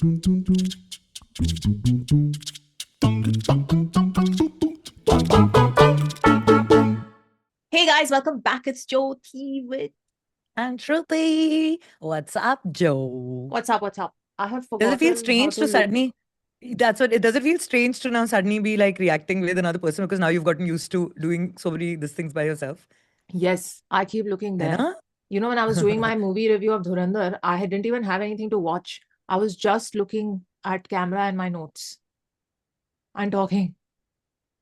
Hey guys, welcome back. It's Jyoti with And Shruti, what's up, Joe? What's up? What's up? I have Does forgotten it feel how strange to look. suddenly? That's what it does. It feel strange to now suddenly be like reacting with another person because now you've gotten used to doing so many these things by yourself. Yes, I keep looking है there. ना? You know, when I was doing my movie review of Dhurandhar, I didn't even have anything to watch. I was just looking at camera and my notes and talking.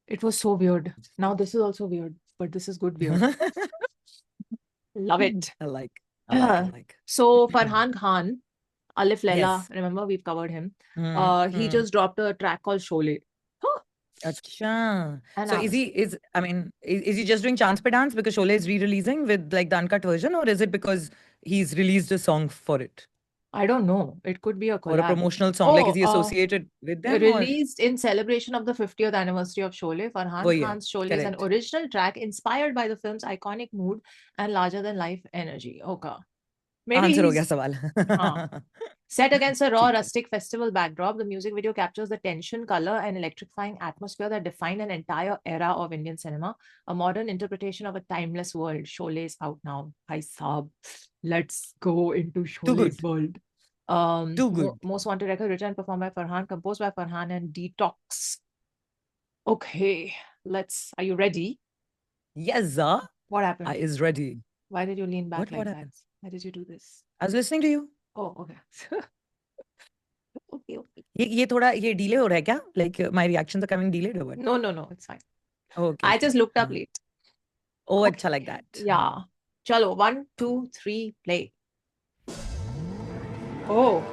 It was so weird. Now this is also weird, but this is good weird. Love it. I like. So Farhan Khan, Alif Laila, Yes. remember we've covered him. Hmm, He just dropped a track called Sholay. Acha. And So I is was- is he just doing Chance Pe Dance because Sholay is re-releasing with like the uncut version, or is it because he's released a song for it I don't know. It could be a or a collab. promotional song? Like is he Oh, associated with them or? Released in celebration of the 50th anniversary of Sholay, Farhan Wohi hai, Khan's Sholay is an correct. original track inspired by the film's iconic mood and larger-than-life energy. Okay. Maybe Answer हो he's गया सवाल. set against a raw, ठीक है. rustic festival backdrop. The music video captures the tension, color, and electrifying atmosphere that define an entire era of Indian cinema. A modern interpretation of a timeless world. Sholay is out now. Hi Saab. Let's go into Sholay's good. world. Too good. Most Wanted record written and performed by Farhan, composed by Farhan and Detox. Okay, are you ready? Yes, sir. What happened? I is ready. Why did you lean back What like that? happens? Why did you do this? I was listening to you. Oh, okay. Okay. ये थोड़ा ये delay हो रहा है क्या? Like my reactions are coming delayed or what? No, it's fine. Okay. I just looked up late. Oh, Okay. अच्छा like that. Yeah. Chalo, 1, 2, 3, play. Oh.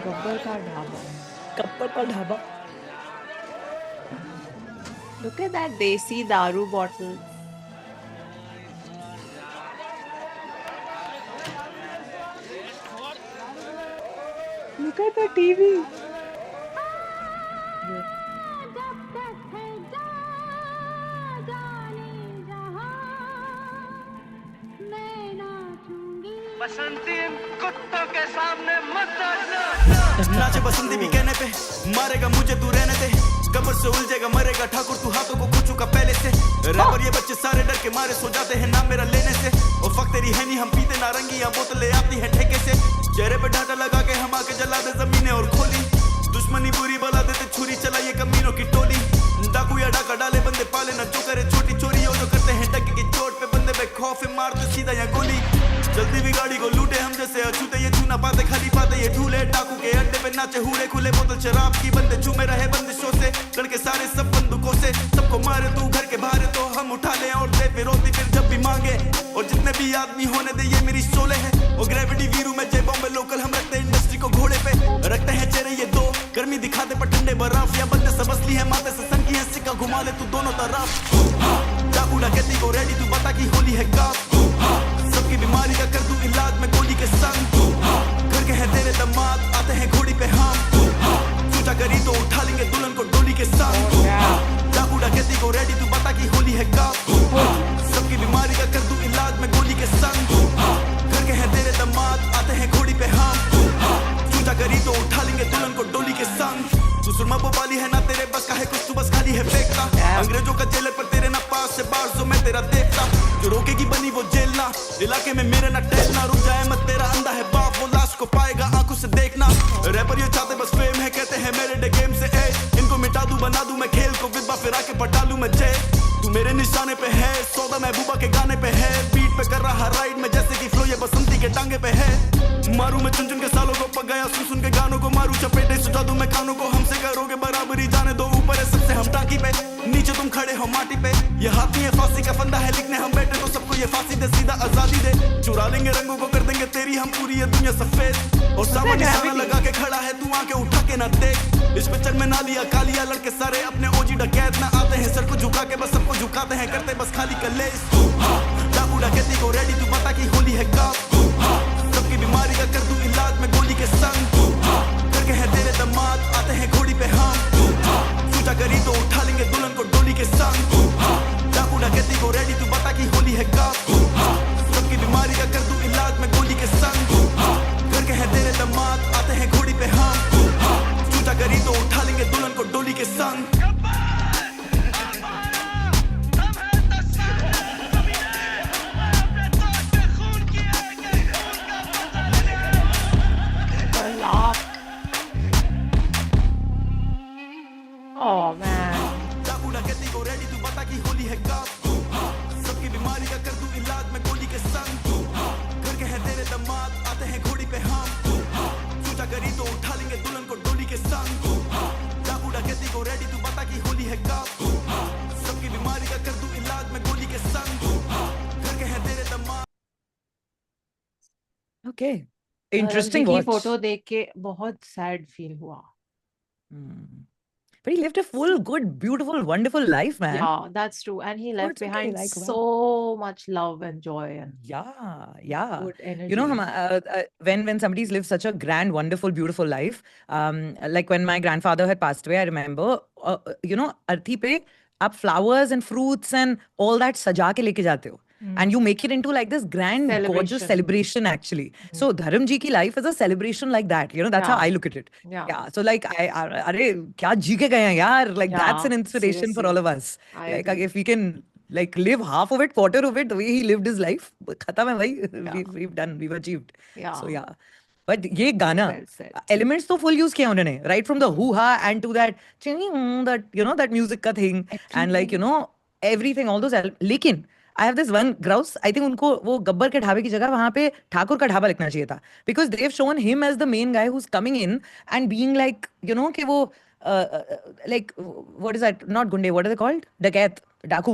Gabbar Ka Dhaba. Gabbar Ka Dhaba. Look at that desi daru bottle. Look at the TV. बसंती इन कुत्तों के सामने मत नाचना। नाचे बसंती भी कहने पे मारेगा मुझे तू रहने दे कब्र से उलझेगा मरेगा ठाकुर तू हाथों को खो चुका पहले से रैपर ये बच्चे सारे डर के मारे सो जाते हैं नाम मेरा लेने से और फक तेरी है नहीं हम पीते नारंगी या बोतलें आती हैं ठेके से चेहरे पे डांटा लगा के हम आके जला दे जमीनें और खोली दुश्मनी बुरी बला देते छुरी चलाइए कमीनों की टोली डाकू या डाका डाले बंदे पाले ना जो करे छोटी चोरी हो जो करते हैं डगे की चोट पे बंदे पे खौफ है मारते सीधा या गोली जल्दी भी गाड़ी को लूटे हम जैसे अछूते ये छूना पाते खाली पाते ये ढूले डाकू के अड्डे पे नाचे हुए खुले बोतल शराब की बंदे चूमे रहे बंदिशों से लड़के सारे सब बंदूकों से सबको मारे तू घर के बाहर तो हम उठा ले और दे फिरोती फिर जब भी मांगे और जितने भी आदमी होने दे ये मेरी शोले है और ग्रेविटी वीरू में जय बॉम्बे लोकल हम रखते इंडस्ट्री को घोड़े पे रखते हैं चेहरे ये दो गर्मी दिखाते पर ठंडे बर्फ या बंदे सब असली है माथे से संगी है सिक्का घुमा ले तू दोनों तरफ डाकू डकैती को रेडी तू बता की होली है कब सबकी बीमारी का कर दूं इलाज में गोली के संग घर के हैं तेरे दामाद आते हैं घोड़ी पे हम सोचा करी तो उठा लेंगे दुल्हन को डोली के संग डाकू डकैती को रेडी तू बता की होली है कब सबकी बीमारी का कर दूं इलाज में गोली के संग घर के हैं तेरे दामाद आते हैं घोड़ी पे हम सोचा करी तो उठा लेंगे दुल्हन को डोली के संग तू सुरमा बोपाली है ना तेरे बस का है कुछ तू बस खाली है फेंकता अंग्रेजों का जेलर पर तेरे ना पास से बाहर जो मैं तेरा देखता जो रोकेगी बनी वो जेल ना इलाके में मेरे ना टहलना रुक जाए मत तेरा अंधा है बाप वो लाश को पाएगा आंखों से देखना रैपर ये चाहते बस फेम है कहते हैं मेरे डे गेम से इनको मिटा दूं बना दूं मैं खेल को विधवा फिरा के पटा लूं मैं जय तू मेरे निशाने पे है सौदा महबूबा के गाने पे है बीट पे कर रहा राइड में जैसे कि फ्लो ये बसंती के टांगे पे है मारू मैं चुन चुन के सालों को पक गया सुन सुन के गानों को मारू चपेटे सुझा दूं मैं कानों को हमसे करोगे बराबरी जाने दो ऊपर है सबसे हम टाकी पे नीचे तुम खड़े हो माटी पे ये हाथी है फांसी का फंदा है लिखने हम बैठे तो सबको ये फांसी दे सीधा आजादी दे चुरा लेंगे रंगों को कर देंगे तेरी हम पूरी ये दुनिया सफेद और सामने निशाना लगा के खड़ा है तू आके उठा के ना देख इस पिक्चर में ना लिया कालिया लड़के सारे अपने ओजी डकैत ना आते हैं सर को झुका के बस सबको झुकाते हैं करते बस खाली कलेस डाकू डकैती को रेडी तू बता की होली है कब सबकी बीमारी का कर दूं इलाज में गोली के संग करके हैं तेरे दामाद आते हैं घोड़ी पे हम सोचा करी तो उठा लेंगे दुल्हन को डोली के संग डाकू डकैती को रेडी तू बता की होली है कब सबकी बीमारी का कर दूं इलाज में गोली के संग करके हैं तेरे दामाद आते हैं घोड़ी पे के संग Oh man. डाकू डकैती को रेडी तू बता कि होली है कब सबकी बीमारी का कर दूं इलाज मैं गोली के संग घर के हैं तेरे दामाद आते हैं घोड़ी पे हम सोचा करी तो उठा लेंगे दुल्हन को डोली के संग डाकू डकैती को रेडी तू बता कि होली है कब सबकी बीमारी का कर दूं इलाज मैं गोली के संग घर के हैं तेरे दामाद Okay. धर्म Interesting जी की watch. फोटो देख के बहुत सैड फील हुआ. Hmm. But he lived a full, good, beautiful, wonderful life, man. Yeah, that's true. And he left it's okay, behind like, wow. so much love and joy and Yeah. good energy. You know, when somebody's lived such a grand, wonderful, beautiful life, like when my grandfather had passed away, I remember, Arthi pe, आप flowers and fruits and all that सजा के लेके जाते हो. And you make it into like this grand, gorgeous Celebration. celebration, actually. So Dharam ji ki life is a celebration like that. You know, that's how Yeah. I look at it. Yeah. Yeah. So like, अरे क्या जी के गए हैं यार? Like that's an Yeah, inspiration for all of us. I Like agree. if we can like live half of it, quarter of it, the way he lived his life, खत्म है भाई. We've done, we've achieved. Yeah. So yeah. But ये गाना, Well said. elements तो full use किया उन्होंने, right from the hoo-ha and to that, that music का thing, and like, everything, all those, लेकिन I have this one grouse, I think उनको वो गब्बर के ढाबे की जगह वहाँ पे ठाकुर का ढाबा लिखना चाहिए था, because they've shown him as the main guy who's coming in and being like, कि वो like, what is that, not गुंडे, what are they called, डकैत, डाकू,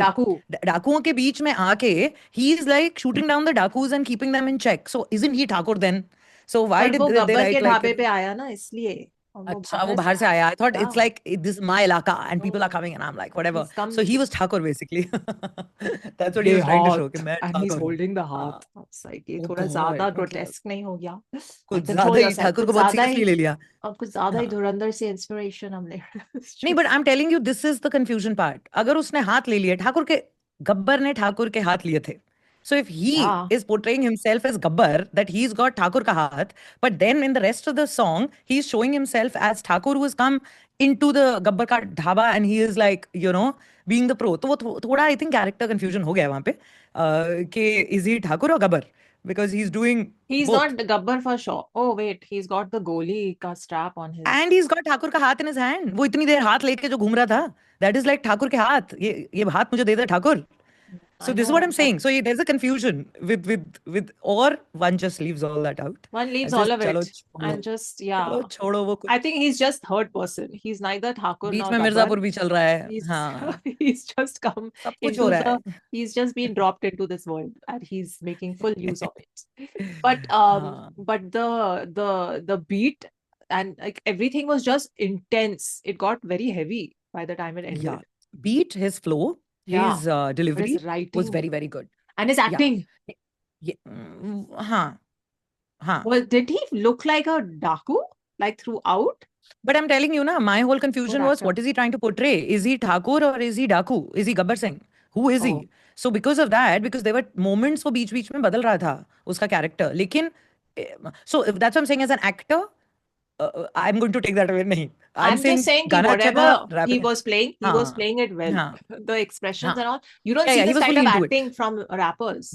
डाकुओं के बीच में आके he is like shooting down the डाकूज and keeping them in check. So isn't he Thakur then? So why पर did वो they गब्बर write के like ढाबे पे आया ना इसलिए. और अच्छा वो बाहर से आया. I thought it's Yeah. like this is my इलाका and people are coming and I'm like whatever. He's come So he was Thakur basically. That's what he was trying to show. कि मैं and he's ठाकुर हूँ. holding the heart. It's like ये Oh थोड़ा God, ज्यादा मतलब grotesque नहीं हो गया? कुछ Control ज्यादा ही yourself. ठाकुर को कुछ बहुत ज्यादा seriously ही ले लिया. और कुछ ज्यादा ही हाँ. धुरंधर से इंस्पिरेशन हमने. नहीं but I'm telling you this is the confusion part. अगर उसने हाथ ले लिए ठाकुर के, गब्बर ने ठाकुर के हाथ लिए थे. So if he Yeah. is portraying himself as Gabbar, that he's got Thakur ka haath, but then in the rest of the song, he's showing himself as Thakur who has come into the Gabbar ka dhaba and he is like, being the pro. तो वो थोड़ा I think character confusion हो गया वहाँ पे, कि is he Thakur or Gabbar? Because he's doing He's both. not Gabbar for sure. Oh wait, he's got the goli ka strap on his. And he's got Thakur का हाथ in his hand. वो इतनी देर हाथ लेके जो घूम रहा था, that is like ठाकुर के हाथ. ये हाथ मुझे दे दे Thakur. So I this is know, what I'm but saying. So there's a confusion with or one just leaves all that out. one leaves And all says, of it "चलो छोड़ो, and just चलो छोड़ो वो कुछ." I think he's just third person. He's neither Thakur beach nor में Gabbar. Mirzapur भी चल रहा है. He's हाँ, he's just come सब कुछ हो into रहा the है. he's just been dropped into this world and he's making full use of it. But हाँ. but the beat and like everything was just intense. It got very heavy by the time it ended. Yeah. Beat, his flow, Yeah. his But delivery his was writing very, very good. and his acting. Yeah. हाँ. हाँ. Well, did he look like a Daku like throughout? But I'm telling you, my whole confusion Good was, actor. what is he trying to portray? Is he Thakur or is he Daku? Is he Gabbar Singh? Who is Oh. he? So because of that, because there were moments वो बीच में बदल रहा था उसका character. लेकिन so if that's what I'm saying, as an actor, I'm going to take that away. नहीं. I'm just saying कि गाना अच्छा whatever था, he rapping- was playing, he was हाँ. playing it well. हाँ. The expressions हाँ. and all. You don't Yeah, see yeah, he this was kind fully of into it. acting from rappers.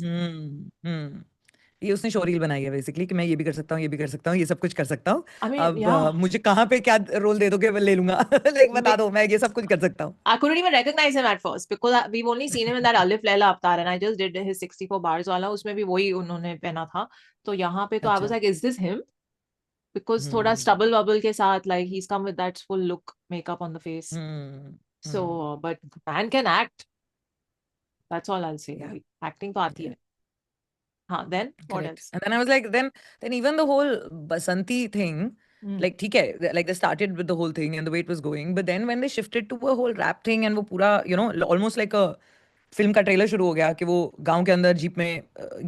ये उसने showreel बनाई है basically कि मैं ये भी कर सकता हूँ, ये भी कर सकता हूँ, ये सब कुछ कर सकता हूँ. I mean, अब yeah. मुझे कहाँ पे क्या रोल दे दोगे मैं ले लूंगा. Like बता दो, मैं ये सब कुछ कर सकता हूँ. I couldn't even recognize him at first because we've only seen him in that Alif Laila Avatar and I just did his 64 bars वाला, उसमें भी वही उन्होंने पहना था. तो यहाँ पे तो I was अच्छा. like, is this him? Because थोड़ा stubble bubble के साथ, like he's come with that full look, makeup on the face. So, but man can act. That's all I'll say. Yeah. Like, acting तो आती है. हाँ, then what Correct. else? And then I was like, then even the whole Basanti thing, like ठीक है, like they started with the whole thing and the way it was going, but then when they shifted to a whole rap thing and वो पूरा almost like a film का trailer शुरू हो गया कि वो गांव के अंदर जीप में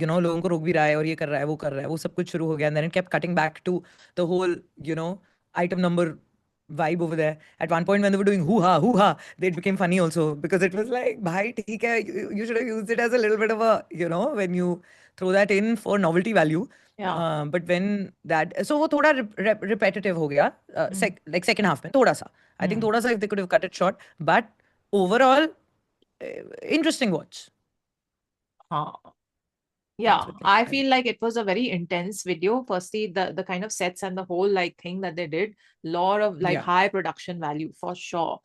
लोगों को रोक भी रहा है और ये कर रहा है वो कर रहा है, वो सब कुछ शुरू हो गया. And then it kept cutting back to the whole item number vibe over there. At one point when they were doing hoo-ha, it became funny also because it was like, bhai, theek hai, you should have used it as a little bit of a, when you throw that in for novelty value. Yeah. But when that, so वो थोड़ा repetitive हो गया, like second half में थोड़ा सा. I think थोड़ा सा if they could have cut it short, but overall interesting watch. Huh. Yeah, what I I feel like it was a very intense video. Firstly, the kind of sets and the whole like thing that they did, lot of like Yeah. high production value for sure.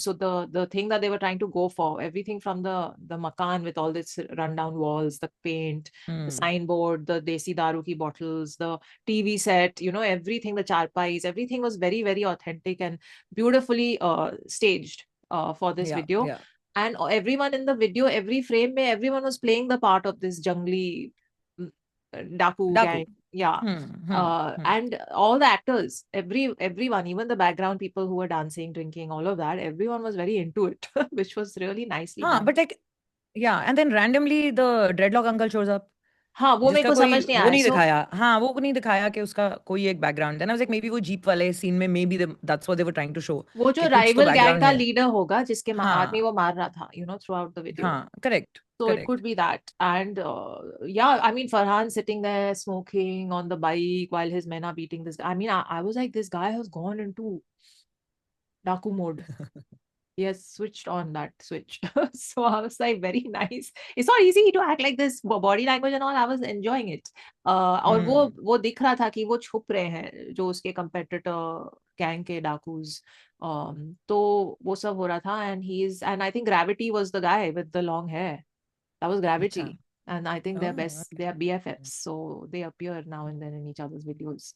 So the thing that they were trying to go for, everything from the makan with all this rundown walls, the paint, the signboard, the desi daru ki bottles, the TV set, you know, everything, the charpais, everything was very, very authentic and beautifully staged for this Yeah, video. yeah. And everyone in the video, every frame mein, everyone was playing the part of this jungly daku gang. Yeah. And all the actors, everyone, even the background people who were dancing, drinking, all of that, everyone was very into it, which was really nicely done. But like, yeah, and then randomly the dreadlock uncle shows up. हाँ, वो मेरे जिसका को कोई समझ नहीं वो आया. नहीं So, दिखाया. हाँ, वो नहीं दिखाया कि उसका कोई एक बैकग्राउंड है ना. लाइक मे बी वो जीप वाले सीन में maybe that's what they were trying to show. वो जो कि कुछ तो rival gang बैकग्राउंड का है. leader होगा जिसके आदमी हाँ, वो मार रहा था, you know, throughout the video. हाँ, correct, So it correct. could be that. And yeah, I mean, Farhan sitting there smoking on the bike while his men are beating this guy. I mean, I was like, this guy has gone into Daku mode. He has switched on that switch. So I was like, very nice. It's not easy to act like this, body language and all. I was enjoying it. और वो दिख रहा था कि वो छुप रहे हैं जो उसके competitor gang के डाकूज. तो वो सब हो रहा था, and I think Gravity was the guy with the long hair. That was Gravity. अच्छा. And I think they're Oh, best, okay. they are BFFs. So they appear now and then in each other's videos.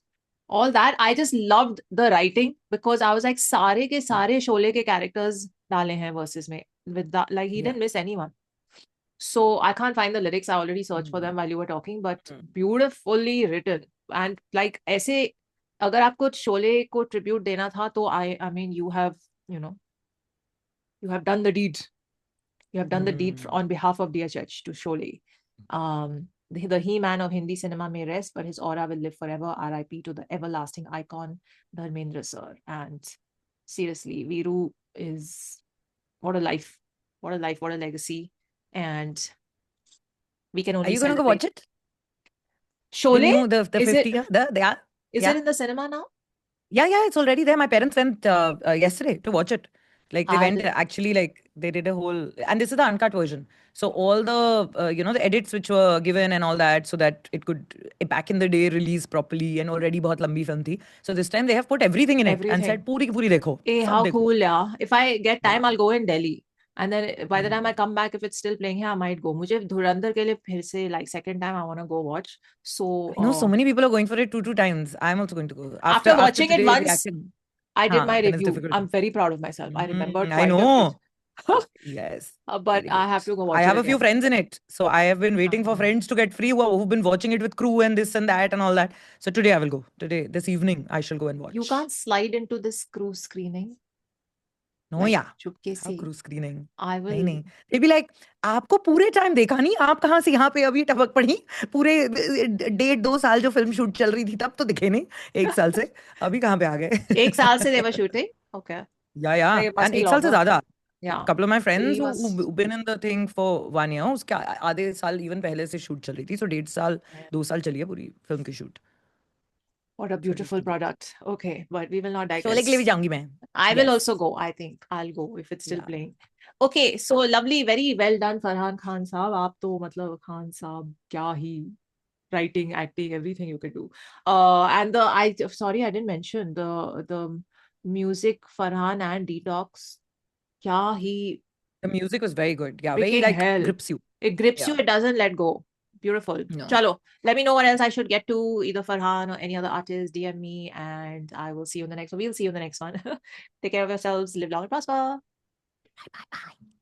All that, I just loved the writing because I was like, सारे के सारे शोले के characters डाले हैं verses में. With that, like he Yeah. didn't miss anyone. So I can't find the lyrics. I already searched for them while you were talking, but beautifully written. And like ऐसे अगर आपको शोले को tribute देना था तो I mean you have, you know, you have done the deed. You have done the deed on behalf of DHH to Sholay. The He-Man of Hindi cinema may rest, but his aura will live forever. RIP to the everlasting icon, Dharmendra sir. And seriously, Viru is what a life, what a life, what a legacy. And we can only Are you going to go celebrate. watch it? Sholay? The new, the Is it- 50, yeah. Is Yeah. it in the cinema now? Yeah, it's already there. My parents went yesterday to watch it. Like they I went didn't- actually, like they did a whole, and this is the uncut version. So all the you know, the edits which were given and all that, so that it could back in the day release properly, and already बहुत लंबी film थी. So this time they have put everything in it and Everything. said पूरी की पूरी देखो. Hey, सब how देखो. cool, yeah. If I get time, I'll go in Delhi. And then by the time I come back, if it's still playing here, I might go. मुझे धुरंधर के लिए फिर से like second time I want to go watch. So I know so many people are going for it two times. I'm also going to go. After watching it today, once, reacted. I did हाँ, my then it's review. difficult. I'm very proud of myself. I remembered I quite a know. bit. Yes. But Very I good. have to go watch I it have a few again. friends in it. So I have been waiting for friends to get free who've been watching it with crew and this and that and all that. So today I will go. This evening, I shall go and watch. You can't slide into this crew screening. No, like, yeah. चुपके How से. crew screening? I will. नहीं. They'll be like, आपको पूरे time देखा नहीं, आप कहाँ से यहाँ पे अभी टपक पड़ी, पूरे 1.5-2 साल जो फिल्म शूट चल रही थी तब तो दिखे नहीं, 1 साल से अभी कहाँ पे आ गए. 1 साल से they were shooting. Okay. Yeah. It must And be 1 साल से longer. ज़्यादा. Yeah. Couple of my friends he was- who've been in the thing for 1 year, उसके आधे साल even पहले से शूट चल रही थी. So 1.5 साल, 2 साल चली है पूरी फिल्म की shoot. What a beautiful product. Okay, but we will not digress. Sholay के लिए भी जाऊंगी मैं. I will Yes. also go. I think I'll go if it's still Yeah. playing. Okay, so lovely, very well done, Farhan Khan साहब. आप तो मतलब Khan साहब क्या ही writing, acting, everything you could do. And sorry I didn't mention the music Farhan and Detox. क्या ही The music was very good. Yeah, very freaking like hell. grips you. It grips you. Yeah. It doesn't let go. Beautiful. No. Chalo, let me know what else I should get to, either Farhan or any other artist. DM me, and I will see you in the next one. We'll see you in the next one. Take care of yourselves. Live long and prosper. Bye.